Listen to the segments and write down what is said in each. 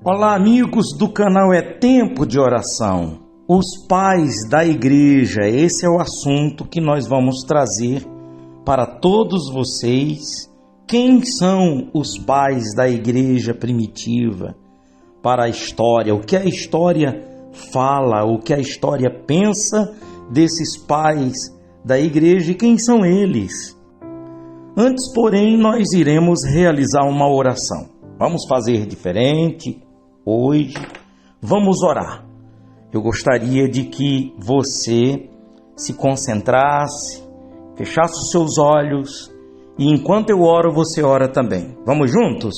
Olá, amigos do canal É Tempo de Oração. Os pais da igreja, esse é o assunto que nós vamos trazer para todos vocês. Quem são os pais da igreja primitiva para a história? O que a história fala, o que a história pensa desses pais da igreja e quem são eles? Antes, porém, nós iremos realizar uma oração. Vamos fazer diferente. Hoje, vamos orar. Eu gostaria de que você se concentrasse, fechasse os seus olhos e enquanto eu oro, você ora também. Vamos juntos?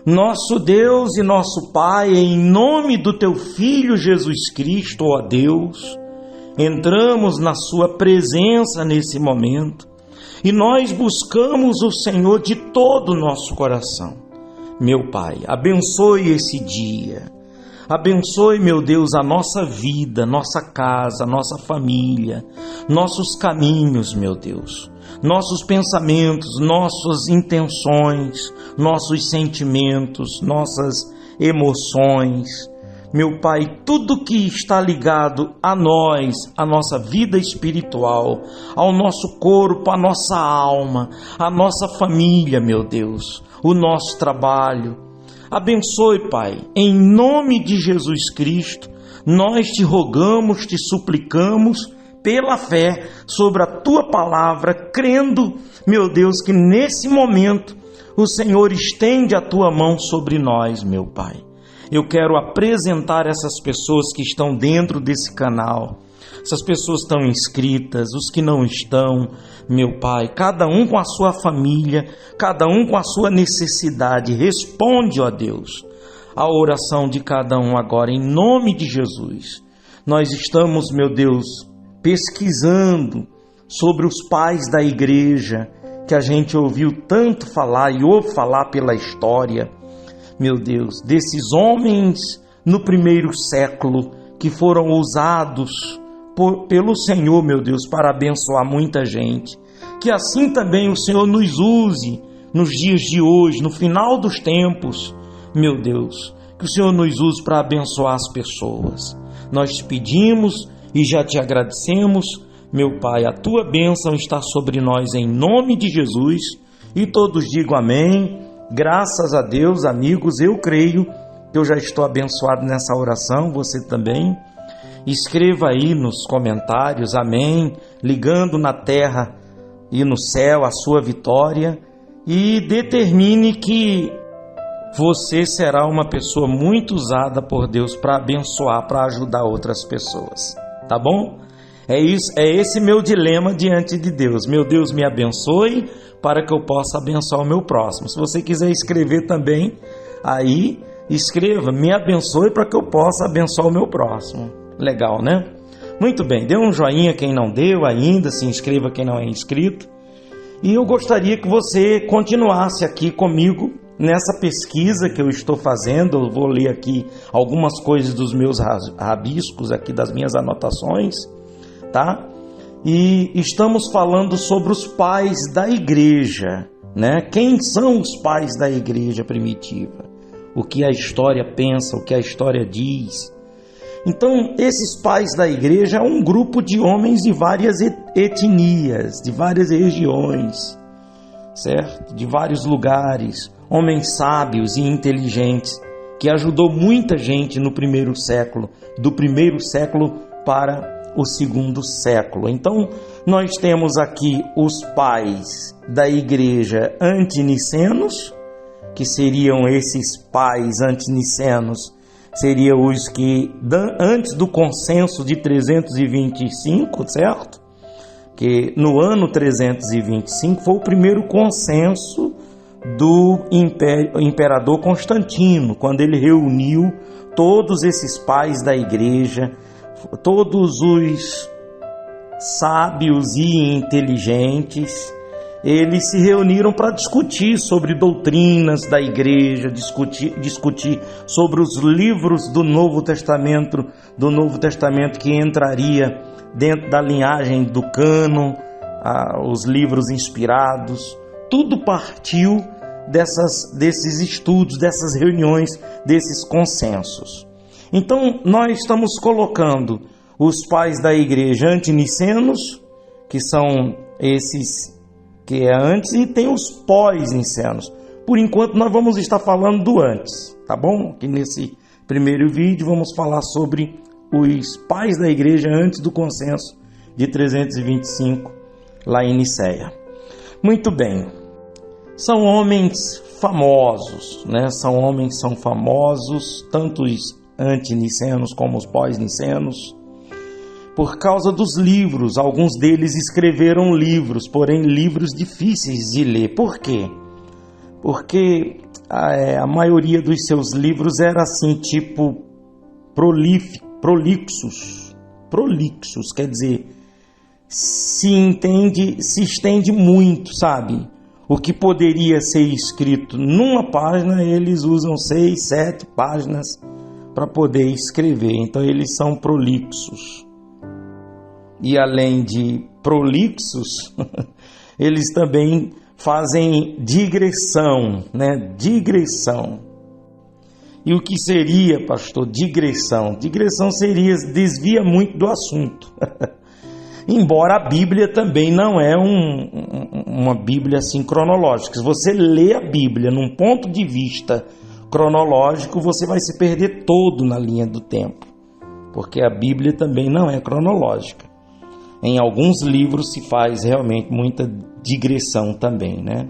Nosso Deus e nosso Pai, em nome do Teu Filho Jesus Cristo, ó Deus, entramos na Sua presença nesse momento e nós buscamos o Senhor de todo o nosso coração. Meu Pai, abençoe esse dia, abençoe, meu Deus, a nossa vida, nossa casa, nossa família, nossos caminhos, meu Deus, nossos pensamentos, nossas intenções, nossos sentimentos, nossas emoções. Meu Pai, tudo que está ligado a nós, a nossa vida espiritual, ao nosso corpo, a nossa alma, a nossa família, meu Deus, o nosso trabalho. Abençoe, Pai, em nome de Jesus Cristo, nós te rogamos, te suplicamos, pela fé sobre a Tua palavra, crendo, meu Deus, que nesse momento o Senhor estende a Tua mão sobre nós, meu Pai. Eu quero apresentar essas pessoas que estão dentro desse canal. Essas pessoas estão inscritas, os que não estão, meu Pai, cada um com a sua família, cada um com a sua necessidade. Responde, ó Deus, a oração de cada um agora, em nome de Jesus. Nós estamos, meu Deus, pesquisando sobre os pais da igreja, que a gente ouviu tanto falar e ouve falar pela história, meu Deus, desses homens no primeiro século que foram usados pelo Senhor, meu Deus, para abençoar muita gente. Que assim também o Senhor nos use nos dias de hoje, no final dos tempos, meu Deus, que o Senhor nos use para abençoar as pessoas. Nós te pedimos e já te agradecemos, meu Pai, a Tua bênção está sobre nós em nome de Jesus, e todos digam amém. Graças a Deus, amigos, eu creio que eu já estou abençoado nessa oração, você também. Escreva aí nos comentários, amém, ligando na terra e no céu a sua vitória, e determine que você será uma pessoa muito usada por Deus para abençoar, para ajudar outras pessoas, tá bom? É isso, é esse meu dilema diante de Deus. Meu Deus, me abençoe para que eu possa abençoar o meu próximo. Se você quiser escrever também, aí escreva, me abençoe para que eu possa abençoar o meu próximo. Legal, né? Muito bem, dê um joinha quem não deu ainda, se inscreva quem não é inscrito. E eu gostaria que você continuasse aqui comigo nessa pesquisa que eu estou fazendo. Eu vou ler aqui algumas coisas dos meus rabiscos aqui, das minhas anotações, tá? E estamos falando sobre os pais da igreja, né? Quem são os pais da igreja primitiva? O que a história pensa, o que a história diz. Então, esses pais da igreja é um grupo de homens de várias etnias, de várias regiões, certo? De vários lugares, homens sábios e inteligentes, que ajudou muita gente no primeiro século, do primeiro século para o segundo século. Então, nós temos aqui os pais da igreja antinicenos, que seriam esses pais antinicenos, seriam os que, antes do consenso de 325, certo? Que no ano 325 foi o primeiro consenso do imperador Constantino, quando ele reuniu todos esses pais da igreja, todos os sábios e inteligentes. Eles se reuniram para discutir sobre doutrinas da igreja, discutir sobre os livros do Novo Testamento que entraria dentro da linhagem do cânon, os livros inspirados. Tudo partiu desses estudos, dessas reuniões, desses consensos. Então, nós estamos colocando os pais da igreja antinicenos, que são esses que é antes, e tem os pós-nicenos. Por enquanto, nós vamos estar falando do antes, tá bom? Aqui nesse primeiro vídeo, vamos falar sobre os pais da igreja antes do consenso de 325, lá em Nicéia. Muito bem. São homens famosos, né? São famosos, tanto os antinicenos como os pós-nicenos, por causa dos livros. Alguns deles escreveram livros, porém livros difíceis de ler. Por quê? Porque a maioria dos seus livros era assim, tipo prolixos, quer dizer, se estende muito, sabe? O que poderia ser escrito numa página, eles usam 6, 7 páginas para poder escrever. Então eles são prolixos. E além de prolixos, eles também fazem digressão, né? Digressão. E o que seria, pastor, digressão? Digressão seria desvia muito do assunto. Embora a Bíblia também não é uma Bíblia assim cronológica. Se você lê a Bíblia num ponto de vista cronológico, você vai se perder todo na linha do tempo, porque a Bíblia também não é cronológica. Em alguns livros se faz realmente muita digressão também, né?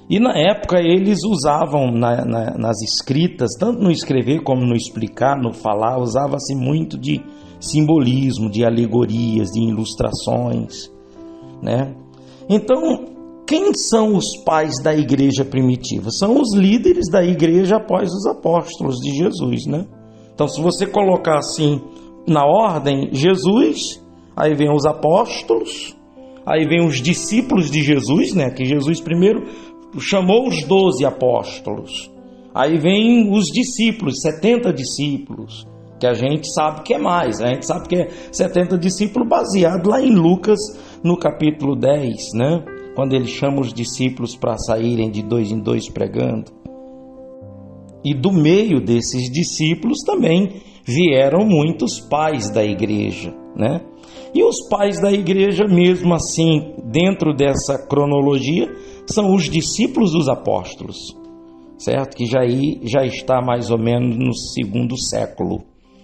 E na época eles usavam nas escritas, tanto no escrever como no explicar, no falar, usava-se muito de simbolismo, de alegorias, de ilustrações, né? Então, quem são os pais da igreja primitiva? São os líderes da igreja após os apóstolos de Jesus, né? Então, se você colocar assim na ordem, Jesus, aí vem os apóstolos, aí vem os discípulos de Jesus, né? Que Jesus primeiro chamou os 12 apóstolos. Aí vem os discípulos, 70 discípulos, que a gente sabe que é mais. A gente sabe que é 70 discípulos baseado lá em Lucas, no capítulo 10, né? Quando ele chama os discípulos para saírem de 2 em 2 pregando. E do meio desses discípulos também vieram muitos pais da igreja, né? E os pais da igreja, mesmo assim, dentro dessa cronologia, são os discípulos dos apóstolos, certo? Que já está mais ou menos no 2º século,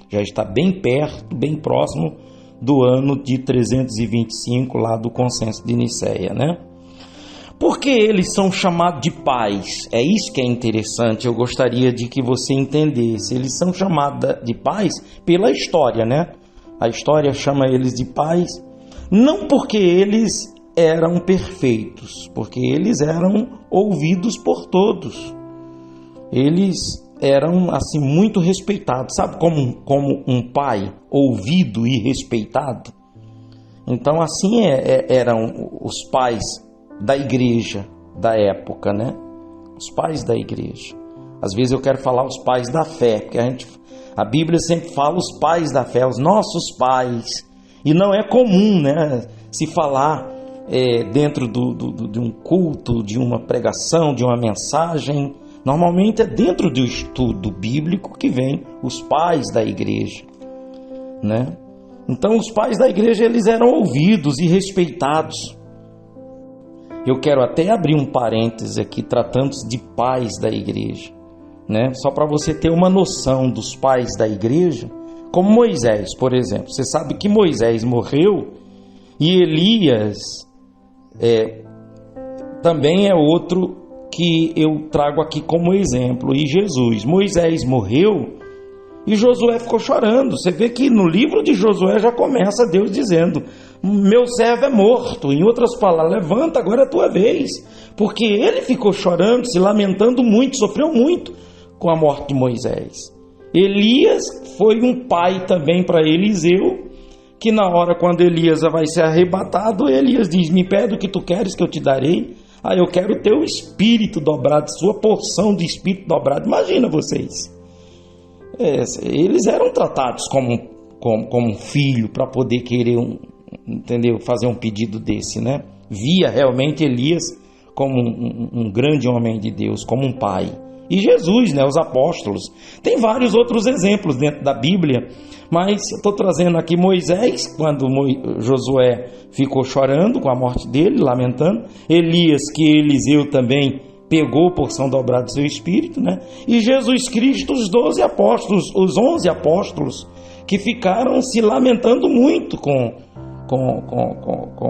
já está bem perto, bem próximo do ano de 325, lá do Consenso de Nicéia, né? Por que eles são chamados de pais? É isso que é interessante, eu gostaria de que você entendesse. Eles são chamados de pais pela história, né? A história chama eles de pais, não porque eles eram perfeitos, porque eles eram ouvidos por todos. Eles eram assim muito respeitados, sabe como um pai ouvido e respeitado? Então assim eram os pais da igreja da época, né? Os pais da igreja. Às vezes eu quero falar os pais da fé, porque a Bíblia sempre fala os pais da fé, os nossos pais. E não é comum, né, se falar dentro de um culto, de uma pregação, de uma mensagem. Normalmente é dentro do estudo bíblico que vem os pais da igreja, né? Então os pais da igreja, eles eram ouvidos e respeitados. Eu quero até abrir um parênteses aqui, tratando de pais da igreja, né? Só para você ter uma noção dos pais da igreja, como Moisés, por exemplo. Você sabe que Moisés morreu e Elias também é outro que eu trago aqui como exemplo. E Jesus, Moisés morreu e Josué ficou chorando. Você vê que no livro de Josué já começa Deus dizendo: meu servo é morto. Em outras palavras, levanta, agora é a tua vez. Porque ele ficou chorando, se lamentando muito, sofreu muito com a morte de Moisés. Elias foi um pai também para Eliseu, que na hora quando Elias vai ser arrebatado, Elias diz: me pede o que tu queres que eu te darei. Eu quero o teu espírito dobrado, sua porção de espírito dobrado. Imagina vocês. Eles eram tratados como um filho para poder querer fazer um pedido desse, né? Via realmente Elias como um grande homem de Deus, como um pai. E Jesus, né, os apóstolos. Tem vários outros exemplos dentro da Bíblia, mas eu estou trazendo aqui Moisés, quando Josué ficou chorando com a morte dele, lamentando. Elias, que Eliseu também pegou porção dobrada do seu espírito, né? E Jesus Cristo, os 12 apóstolos, os 11 apóstolos, que ficaram se lamentando muito com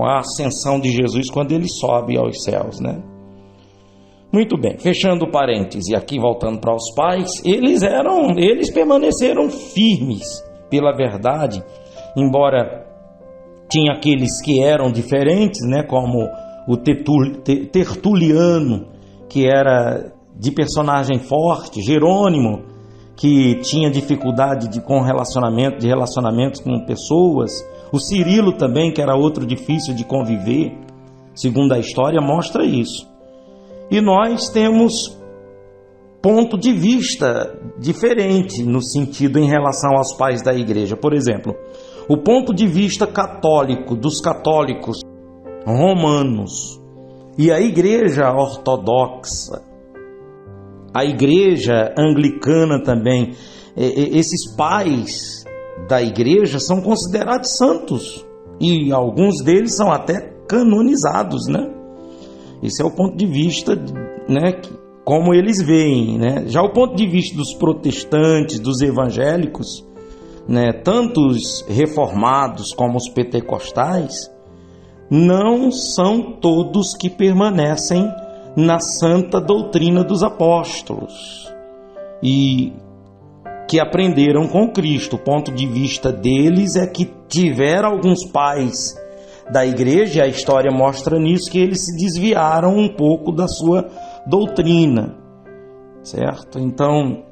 a ascensão de Jesus quando ele sobe aos céus, né? Muito bem, fechando o parêntese, aqui voltando para os pais, eles permaneceram firmes pela verdade, embora tinha aqueles que eram diferentes, né, como o Tertuliano, que era de personagem forte, Jerônimo, que tinha dificuldade de relacionamentos com pessoas, o Cirilo também, que era outro difícil de conviver, segundo a história, mostra isso. E nós temos ponto de vista diferente no sentido em relação aos pais da igreja. Por exemplo, o ponto de vista católico, dos católicos romanos, e a igreja ortodoxa, a igreja anglicana também, esses pais da igreja são considerados santos, e alguns deles são até canonizados, né? Esse é o ponto de vista, né, como eles veem, né? Já o ponto de vista dos protestantes, dos evangélicos, né, tanto os reformados como os pentecostais, não são todos que permanecem na santa doutrina dos apóstolos e que aprenderam com Cristo. O ponto de vista deles é que tiveram alguns pais da igreja, a história mostra nisso, que eles se desviaram um pouco da sua doutrina, certo? Então,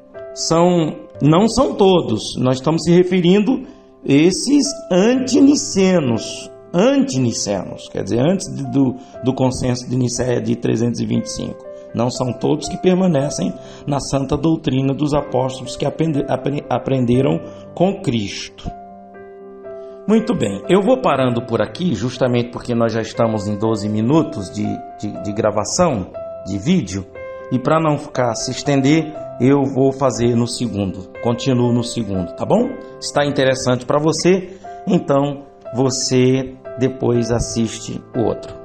não são todos, nós estamos se referindo a esses antinicenos, quer dizer, antes do consenso de Nicéia de 325. Não são todos que permanecem na santa doutrina dos apóstolos que aprenderam com Cristo. Muito bem, eu vou parando por aqui, justamente porque nós já estamos em 12 minutos de gravação, de vídeo, e para não ficar se estender, eu vou fazer no segundo, continuo no segundo, tá bom? Está interessante para você, então você depois assiste o outro.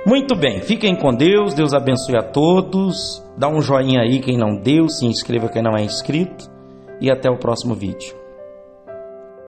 Muito bem, fiquem com Deus, Deus abençoe a todos, dá um joinha aí quem não deu, se inscreva quem não é inscrito, e até o próximo vídeo.